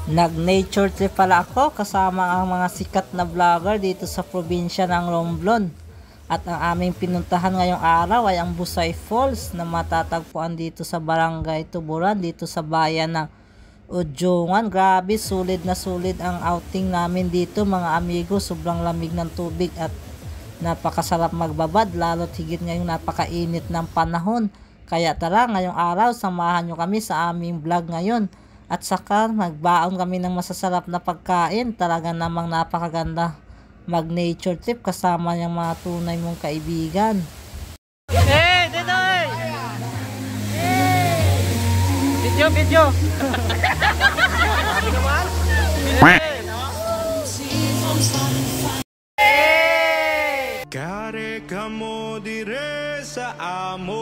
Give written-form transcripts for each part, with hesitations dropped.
Nag-nature trip pala ako kasama ang mga sikat na vlogger dito sa probinsya ng Romblon. At ang aming pinuntahan ngayong araw ay ang Busay Falls na matatagpuan dito sa Barangay Tuburan dito sa bayan ng Udyongan. Grabe, sulit na sulit ang outing namin dito mga amigo. Sobrang lamig ng tubig at napakasarap magbabad, lalo't higit ngayong napakainit ng panahon. Kaya tara, ngayong araw samahan nyo kami sa aming vlog ngayon. At saka magbaon kami ng masasarap na pagkain. Talaga namang napakaganda mag-nature trip kasama yung mga tunay mong kaibigan. Hey, Detoy! Video, video! Kare kamo dire sa amon.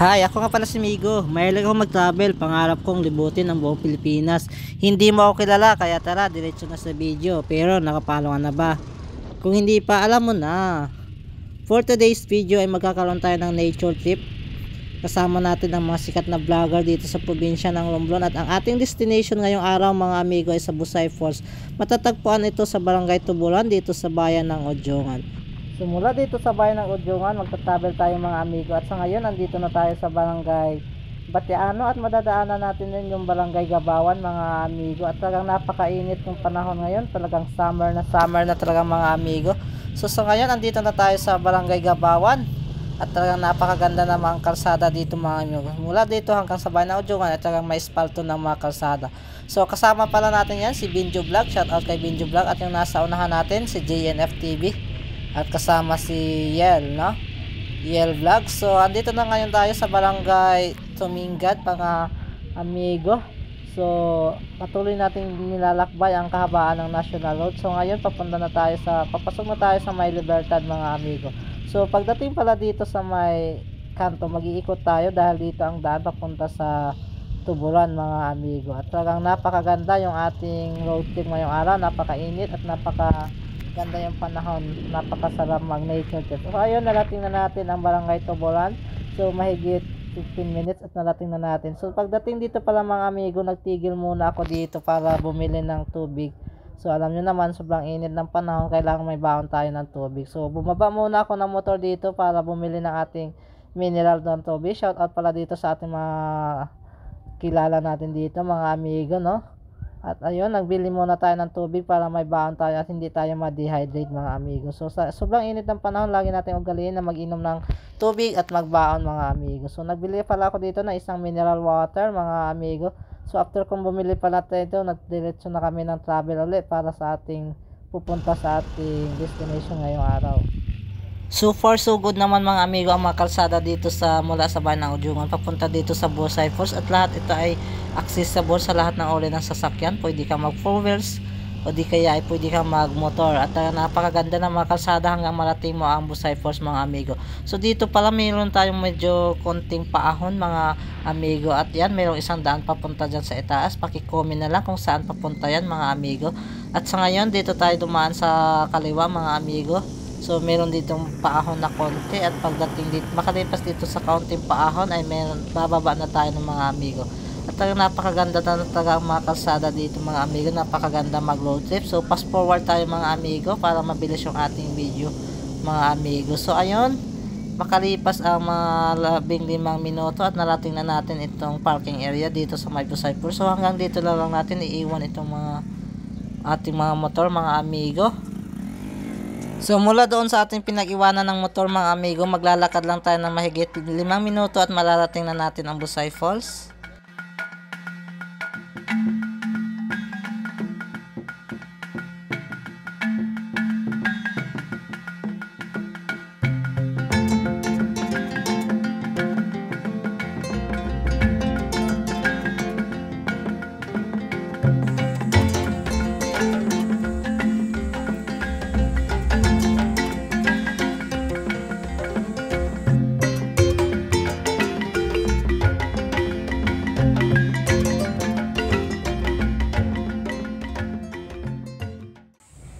Hi, ako nga pala si Migo. Mahilig ako mag-travel. Pangarap kong libutin ang buong Pilipinas. Hindi mo ako kilala, kaya tara, diretso na sa video. Pero nakapalo ka na ba? Kung hindi pa, alam mo na. For today's video ay magkakaroon tayo ng nature trip. Kasama natin ang mga sikat na vlogger dito sa probinsya ng Romblon. At ang ating destination ngayong araw mga amigo ay sa Busay Falls. Matatagpuan ito sa Barangay Tuburan dito sa bayan ng Udyongan. So mula dito sa bayan ng Udyongan, magta-travel tayo mga amigo. At sa ngayon, nandito na tayo sa Barangay Batiano at madadaanan natin din yung Barangay Gabawan mga amigo. At talagang napakainit yung panahon ngayon. Talagang summer na talagang mga amigo. So sa ngayon, nandito na tayo sa Barangay Gabawan. At talagang napakaganda na mga kalsada dito mga amigo. Mula dito hanggang sa bayan ng Udyongan, at talagang may espalto ng mga kalsada. So kasama pala natin yan si Binjo Vlog. Shout out kay Binjo Vlog. At yung nasa unahan natin si JNF TV. At kasama si Yel, no? Yel Vlog. So, andito na ngayon tayo sa Barangay Tumingad, mga amigo. So, patuloy natin nilalakbay ang kahabaan ng National Road. So, ngayon papasok na tayo sa May Libertad, mga amigo. So, pagdating pala dito sa may kanto, mag-iikot tayo dahil dito ang daan papunta sa Tuburan, mga amigo. At talagang napakaganda yung ating road trip ngayong araw. Napakainit at ganda yung panahon, napakasarap mag-nature trip. So ayun, narating na natin ang Barangay Tuburan. So mahigit 15 minutes at narating na natin. So pagdating dito pala mga amigo, nagtigil muna ako dito para bumili ng tubig. So alam nyo naman, sobrang init ng panahon, kailangan may baon tayo ng tubig. So bumaba muna ako ng motor dito para bumili ng ating mineral ng tubig. Shout out pala dito sa ating mga kilala natin dito mga amigo, no? At ayun, nagbili muna tayo ng tubig para may baon tayo at hindi tayo ma-dehydrate mga amigo. So sa sobrang init ng panahon, lagi natin ugaliin na mag-inom ng tubig at magbaon mga amigo. So nagbili pala ako dito ng isang mineral water mga amigo. So after kong bumili pala tayo, nagdiretso na kami ng travel ulit para sa ating pupunta sa ating destination ngayong araw. So far so good naman mga amigo ang mga kalsada dito mula sa bayan ng Udyongan papunta dito sa Busay Falls, at lahat ito ay accessible sa lahat ng uri ng sasakyan. Pwede ka mag 4-wheels o di kaya ay pwede ka mag motor, at napakaganda ng mga kalsada hanggang marating mo ang Busay Falls mga amigo. So dito pala mayroon tayong medyo konting paahon mga amigo, at yan mayroong isang daan papunta dyan sa itaas. Pakicomment na lang kung saan papunta yan mga amigo. At sa ngayon dito tayo dumaan sa kaliwa mga amigo. So meron ditong paahon na konti, at pagdating dito, makalipas dito sa kaunting paahon ay bababa na tayo ng mga amigo. At napakaganda na talaga ang mga kalsada dito mga amigo, napakaganda mag road trip. So fast forward tayo mga amigo para mabilis yung ating video mga amigo. So ayun, makalipas ang mga 15 minuto at narating na natin itong parking area dito sa May Busay Falls. So hanggang dito na lang natin iiwan itong ating mga motor mga amigo. So mula doon sa ating pinag-iwanan ng motor mga amigo, maglalakad lang tayo ng mahigit 5 minuto at malarating na natin ang Busay Falls.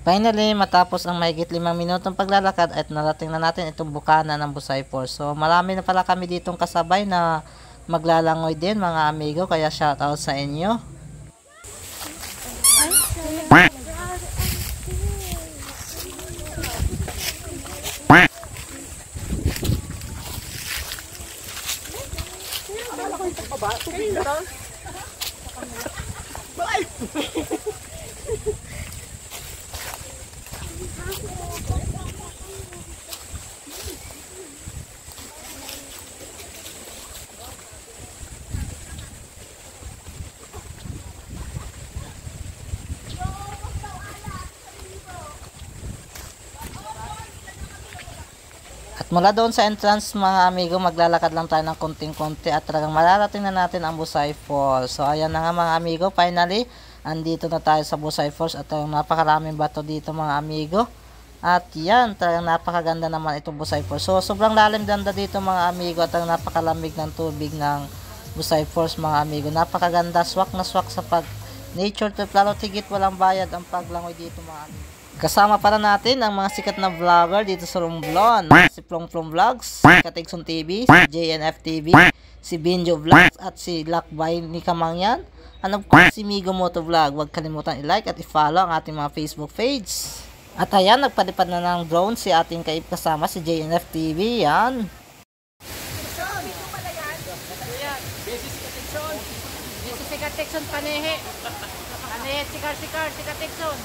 Finally, matapos ang mahigit 5 minutong paglalakad at narating na natin itong bukana ng Busay Falls. So marami na pala kami ditong kasabay na maglalangoy din mga amigo, kaya shoutout sa inyo. At mula doon sa entrance mga amigo, maglalakad lang tayo ng konting-konti at talagang mararating na natin ang Busay Falls. So ayan na nga mga amigo, finally andito na tayo sa Busay Falls at napakaraming bato dito mga amigo. At yan, talagang napakaganda naman itong Busay Falls. So sobrang lalim ganda dito mga amigo at napakalamig ng tubig ng Busay Falls mga amigo. Napakaganda, swak na swak sa pag nature trip, lalo tigit walang bayad ang paglangoy dito mga amigo. Kasama para natin ang mga sikat na vlogger dito sa Romblon. Si Plong Plong Vlogs, si Katigson TV, si JNF TV, si Binjo Vlogs, at si Lakbay ni Kamangyan. And of course, si Migo Moto Vlog. Huwag kalimutan i-like at i-follow ang ating mga Facebook page. At ayan, nagpalipad na ng drone si ating kaib kasama, si JNF TV. Yan. Si Katikson panehe. Panehe, sikar, si Katikson.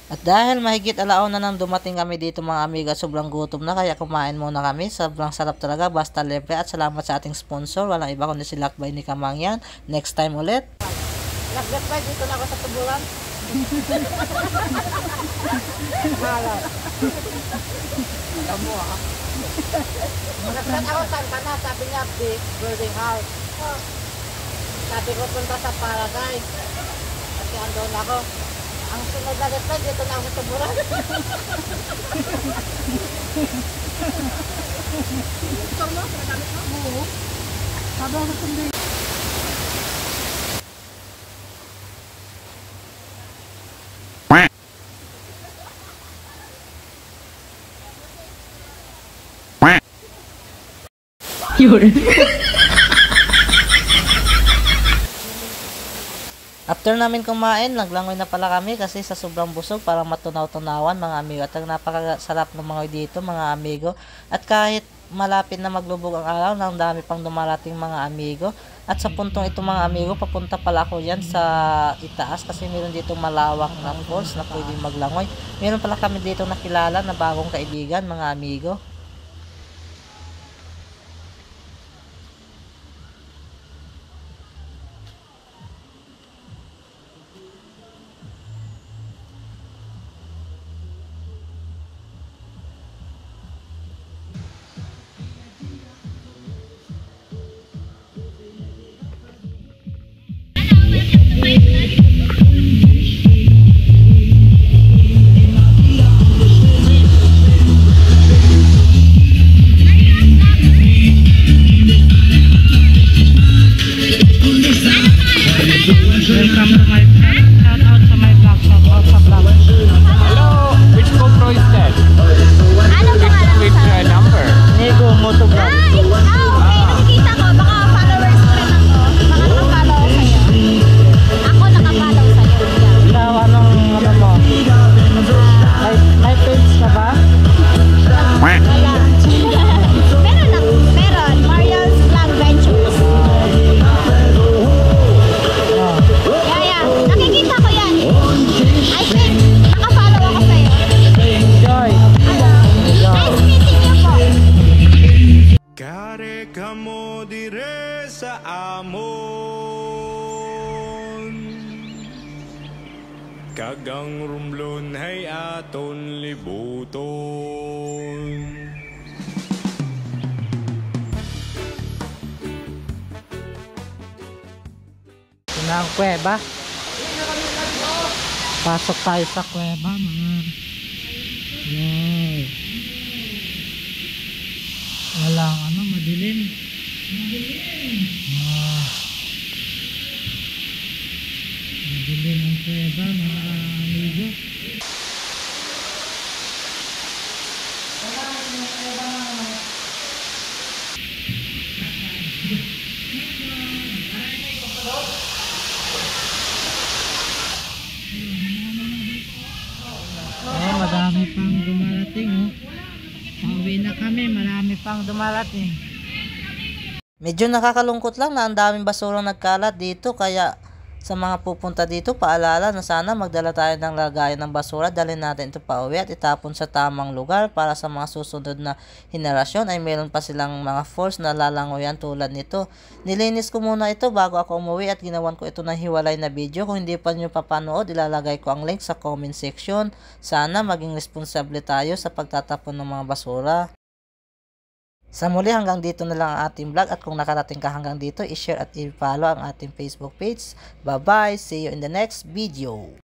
At dahil mahigit alaon na nang dumating kami dito mga amigo at sobrang gutom na, kaya kumain muna kami. Sobrang sarap talaga, basta libre. At salamat sa ating sponsor, walang iba kundi si Lakbay ni Kamangyan. Next time ulit. Lakbay, dito na ako sa tuburan. Malam. Kamu ah. Nagkat ako saan na, sabi niya, big building house. Sabi ko punta sa Paradise. Kasi andun ako. Ang sunod na reply, dito na ako sa tuburan. Ito mo? Nagamit mo? Oo. Sabi ako sa tumbay. Yun. After namin kumain, naglangoy na pala kami kasi sa sobrang busog para matunaw-tunawan mga amigo. At napakasarap ng mga dito mga amigo. At kahit malapit na maglubog ang araw, nang dami pang dumarating mga amigo. At sa puntong ito mga amigo, papunta pala ako yan sa itaas kasi meron dito malawak na falls na pwede maglangoy. Meron pala kami dito nakilala na bagong kaibigan mga amigo. Welcome to my vlog. Shout out sa my vlog. Shout out sa vlog. Hello, which GoPro is that? Anong pangalan mo Which sa... number? Nego Moto Vlog. Ay! Okay. Nakikita ko. Baka followers ko rin ako. Baka nakapollow sa'yo. Ako nakapollow sa'yo. Yeah. Ikaw, anong ano mo? May page ka ba? Wala. Meron ako. Meron. Mariel's Vlog Ventures. Yeah. Nakikita ko yan. I think nakafollow ako sa'yo. Joy. Nice meeting you po. Kare kamo dire sa amon. Kagang rumlon hay aton libuton. Ito na ang kuweba. Pasok tayo sa kuweba mga. Yay. Walang ano, madilim. Madilim ang kuweba mga amigo. Wala ang kuweba mga kami, marami pang dumarating. Medyo nakakalungkot lang na ang daming basurang nagkalat dito, kaya sa mga pupunta dito, paalala na sana magdala tayo ng lagayan ng basura, dalhin natin ito pa uwi at itapon sa tamang lugar para sa mga susunod na henerasyon ay meron pa silang mga force na lalangoyan tulad nito. Nilinis ko muna ito bago ako umuwi at ginawan ko ito ng hiwalay na video. Kung hindi pa nyo papanood, ilalagay ko ang link sa comment section. Sana maging responsable tayo sa pagtatapon ng mga basura. Sa muli, hanggang dito na lang ang ating vlog at kung nakarating ka hanggang dito, i-share at i-follow ang ating Facebook page. Bye-bye! See you in the next video!